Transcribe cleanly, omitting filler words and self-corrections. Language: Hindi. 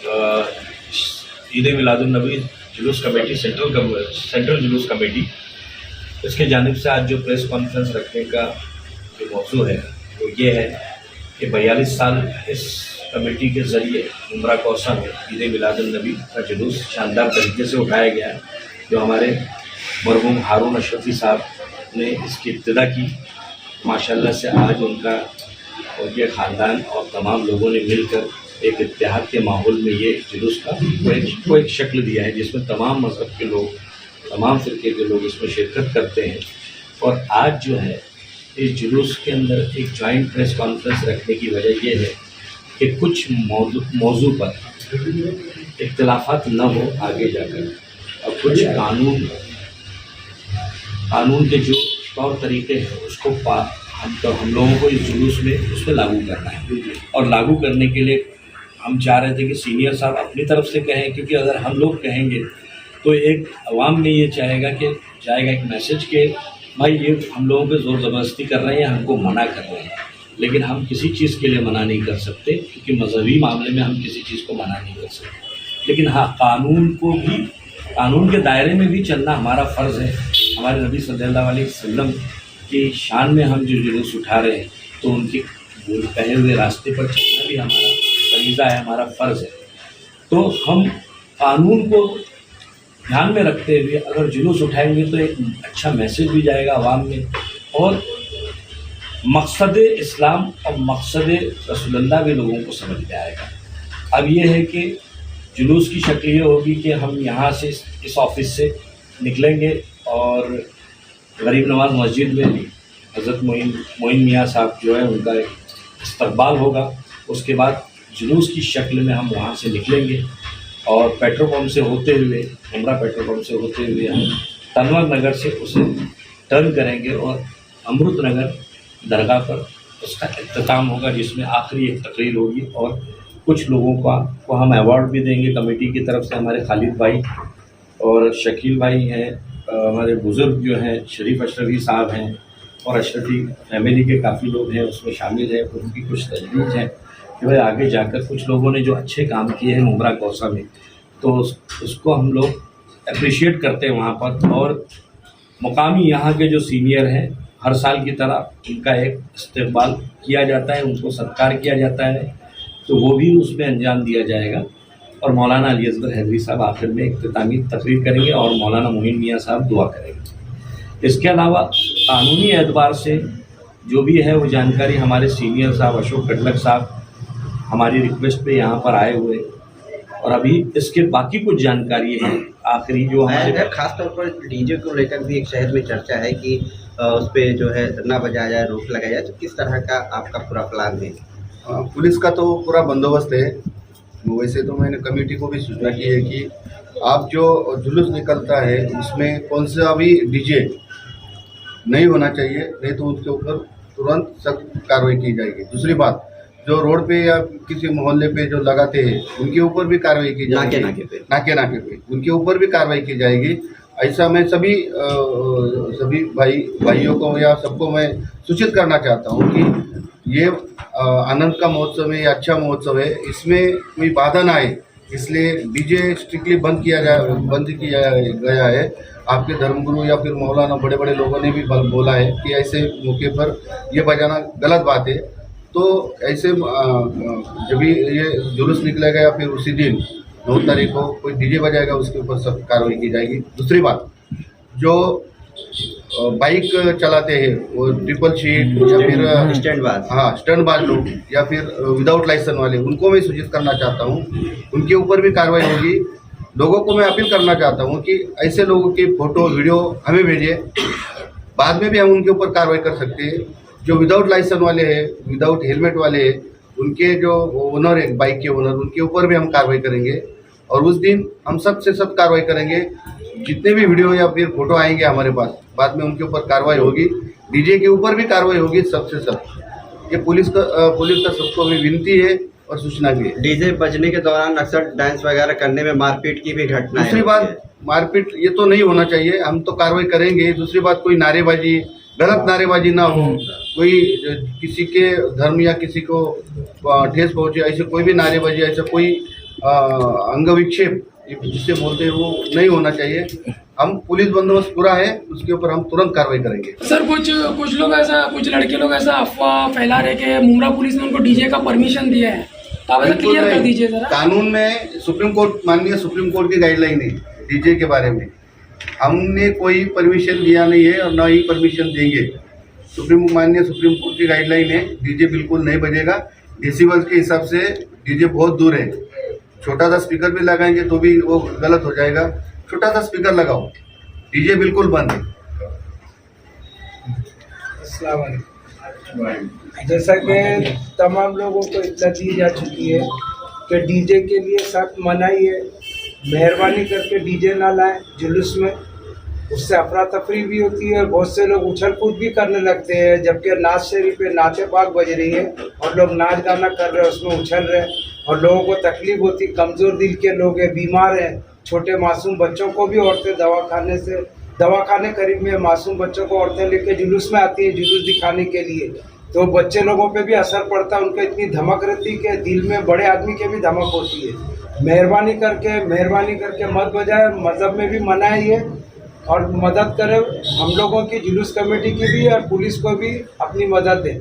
ईद मिलादुन्नबी जुलूस कमेटी सेंट्रल जुलूस कमेटी, इसके जानिब से आज जो प्रेस कॉन्फ्रेंस रखने का जो मौजू है वो ये है कि 42 साल इस कमेटी के ज़रिए उम्रा कौसा में ईद मिलादुन्नबी का जुलूस शानदार तरीके से उठाया गया है। जो हमारे मरहूम हारून अशरफी साहब ने इसकी इब्तिदा की, माशाल्लाह से आज उनका और ये ख़ानदान और तमाम लोगों ने मिलकर एक इत्तेहाद के माहौल में ये जुलूस का को एक शक्ल दिया है, जिसमें तमाम मज़हब के लोग, तमाम फ़िरके के लोग इसमें शिरकत करते हैं। और आज जो है इस जुलूस के अंदर एक जॉइंट प्रेस कॉन्फ्रेंस रखने की वजह यह है कि कुछ मौजू पर इख्तिलाफ़ात न हो आगे जाकर, और कुछ कानून के जो तौर तरीके हैं उसको हम लोगों को इस जुलूस में उसमें लागू करना है। और लागू करने के लिए हम चाह रहे थे कि सीनियर साहब अपनी तरफ से कहें, क्योंकि अगर हम लोग कहेंगे तो एक अवाम में ये चाहेगा कि जाएगा एक मैसेज कि भाई ये हम लोगों पे ज़ोर ज़बरदस्ती कर रहे हैं, हमको मना कर रहे हैं। लेकिन हम किसी चीज़ के लिए मना नहीं कर सकते, क्योंकि मजहबी मामले में हम किसी चीज़ को मना नहीं कर सकते। लेकिन हाँ, कानून के दायरे में भी चलना हमारा फ़र्ज़ है। हमारे नबी सल्लल्लाहु अलैहि वसल्लम की शान में हम जो जुलूस उठा रहे हैं, तो उनके कहे हुए रास्ते पर चलना भी हमारा फरीज़ा है, हमारा फ़र्ज़ है। तो हम कानून को ध्यान में रखते हुए अगर जुलूस उठाएंगे तो एक अच्छा मैसेज भी जाएगा आवाम में, और मकसद इस्लाम और मकसद रसूलुल्लाह भी लोगों को समझ में आएगा। अब ये है कि जुलूस की शक्ल ये होगी कि हम यहाँ से इस ऑफिस से निकलेंगे और गरीब नवाज मस्जिद में हज़रत मोइन मियाँ साहब जो है उनका इस्तकबाल होगा। उसके बाद जुलूस की शक्ल में हम वहाँ से निकलेंगे और पेट्रोल पंप से होते हुए, उमरा पेट्रोल पंप से होते हुए हम तनवर नगर से उसे टर्न करेंगे और अमृत नगर दरगाह पर उसका इख्तिताम होगा, जिसमें आखिरी एक तकरीर होगी। और कुछ लोगों को हम अवार्ड भी देंगे कमेटी की तरफ से। हमारे खालिद भाई और शकील भाई हैं, हमारे बुज़ुर्ग जो हैं शरीफ अशरफी साहब हैं, और अशरफी फैमिली के काफ़ी लोग हैं उसमें शामिल हैं। उनकी कुछ तजवीज़ हैं कि भाई आगे जाकर कुछ लोगों ने जो अच्छे काम किए हैं उमरा कौसा में, तो उसको हम लोग अप्रिशिएट करते हैं वहाँ पर। और मुकामी यहाँ के जो सीनियर हैं, हर साल की तरह उनका एक इस्तकबाल किया जाता है, उनको सत्कार किया जाता है, तो वो भी उसमें अंजाम दिया जाएगा। और मौलाना अली असगर हैदरी साहब आखिर में इख्तितामी तकरीर करेंगे और मौलाना मोइन मियाँ साहब दुआ करेंगे। इसके अलावा कानूनी एतबार से जो भी है वो जानकारी हमारे सीनियर साहब अशोक कटलक साहब हमारी रिक्वेस्ट पे यहाँ पर आए हुए, और अभी इसके बाकी कुछ जानकारी है आखिरी जो हमारे खासतौर पर डीजे को लेकर भी एक शहर में चर्चा है कि उस पर जो है ना बजाया जाए, रोक लगाया जाए, तो किस तरह का आपका पूरा प्लान है? पुलिस का तो पूरा बंदोबस्त है। वैसे तो मैंने कमेटी को भी सूचना की है कि आप जो जुलूस निकलता है उसमें कौन सा भी डीजे नहीं होना चाहिए, नहीं तो उसके ऊपर तुरंत सख्त कार्रवाई की जाएगी। दूसरी बात, जो रोड पे या किसी मोहल्ले पे जो लगाते हैं उनके ऊपर भी कार्रवाई की जाएगी। नाके पे उनके ऊपर भी कार्रवाई की जाएगी। ऐसा मैं सभी भाइयों को या सबको मैं सूचित करना चाहता हूँ कि ये आनंद का महोत्सव है, ये अच्छा महोत्सव है, इसमें कोई बाधा ना आए, इसलिए डीजे स्ट्रिक्टली बंद किया गया है। आपके धर्मगुरु या फिर मौलाना बड़े बड़े लोगों ने भी बोला है कि ऐसे मौके पर ये बजाना गलत बात है। तो ऐसे जब भी ये जुलूस निकलेगा या फिर उसी दिन 9 तारीख को कोई डीजे बजाएगा उसके ऊपर सख्त कार्रवाई की जाएगी। दूसरी बात, जो बाइक चलाते हैं वो ट्रिपल शीट या फिर स्टैंडबाज लोग या फिर विदाउट लाइसेंस वाले, उनको मैं सूचित करना चाहता हूँ, उनके ऊपर भी कार्रवाई होगी। लोगों को मैं अपील करना चाहता हूँ कि ऐसे लोगों की फ़ोटो वीडियो हमें भेजिए, बाद में भी हम उनके ऊपर कार्रवाई कर सकते हैं। जो विदाउट लाइसेंस वाले हैं, विदाउट हेलमेट वाले हैं, उनके जो ओनर है, बाइक के ओनर, उनके ऊपर भी हम कार्रवाई करेंगे। और उस दिन हम सबसे सख्त कार्रवाई करेंगे। जितने भी वीडियो या फिर फोटो आएंगे हमारे पास, बाद में उनके ऊपर कार्रवाई होगी। डीजे के ऊपर भी कार्रवाई होगी सबसे सख्त। ये पुलिस का सबको भी विनती है और सूचना भी है। डीजे बजने के दौरान अक्सर डांस वगैरह करने में मारपीट की भी घटना है। दूसरी बात, मारपीट ये तो नहीं होना चाहिए, हम तो कार्रवाई करेंगे। दूसरी बात, कोई नारेबाजी, गलत नारेबाजी ना हो, कोई किसी के धर्म या किसी को ठेस पहुंचे, ऐसे कोई भी नारेबाजी, ऐसा कोई अंग विक्षेप जिसे बोलते हैं वो नहीं होना चाहिए। हम पुलिस बंदोबस्त पूरा है, उसके ऊपर हम तुरंत कार्रवाई करेंगे। सर कुछ लोग ऐसा, कुछ लड़के लोग ऐसा अफवाह फैला रहे कि मुंब्रा पुलिस ने उनको डीजे का परमिशन दिया है, तो आप ऐसा बिल्कुल क्लियर कर नहीं। दीजिए जरा। कानून में सुप्रीम कोर्ट, माननीय सुप्रीम कोर्ट की गाइडलाइन है डीजे के बारे में। हमने कोई परमिशन दिया नहीं है और ना ही परमिशन देंगे। माननीय सुप्रीम कोर्ट की गाइडलाइन है, डीजे बिल्कुल नहीं बजेगा। डेसिबल के हिसाब से डीजे बहुत दूर है। छोटा सा स्पीकर भी लगाएंगे तो भी वो गलत हो जाएगा। छोटा सा स्पीकर लगाओ, डीजे बिल्कुल बंद है। अस्सलाम वालेकुम। जैसा कि तमाम लोगों को इत्तला दी जा चुकी है कि डीजे के लिए सख्त मनाही है। मेहरबानी करके डीजे ना लाएं जुलूस में, उससे अफरा तफरी भी होती है और बहुत से लोग उछल कूद भी करने लगते हैं, जबकि नाज शरीफ पे नाते पाक बज रही है और लोग नाच गाना कर रहे हैं, उसमें उछल रहे हैं और लोगों को तकलीफ होती। कमज़ोर दिल के लोग हैं, बीमार हैं, छोटे मासूम बच्चों को भी औरतें दवाखाने करीब में मासूम बच्चों को औरतें लेके जुलूस में आती हैं जुलूस दिखाने के लिए, तो बच्चे लोगों पे भी असर पड़ता है। उनको इतनी धमक रहती है कि दिल में बड़े आदमी के भी धमक होती है। मेहरबानी करके मत बजाए। मज़हब में भी मनाही है और मदद करें। हम लोगों की जुलूस कमेटी की भी और पुलिस को भी अपनी मदद दें।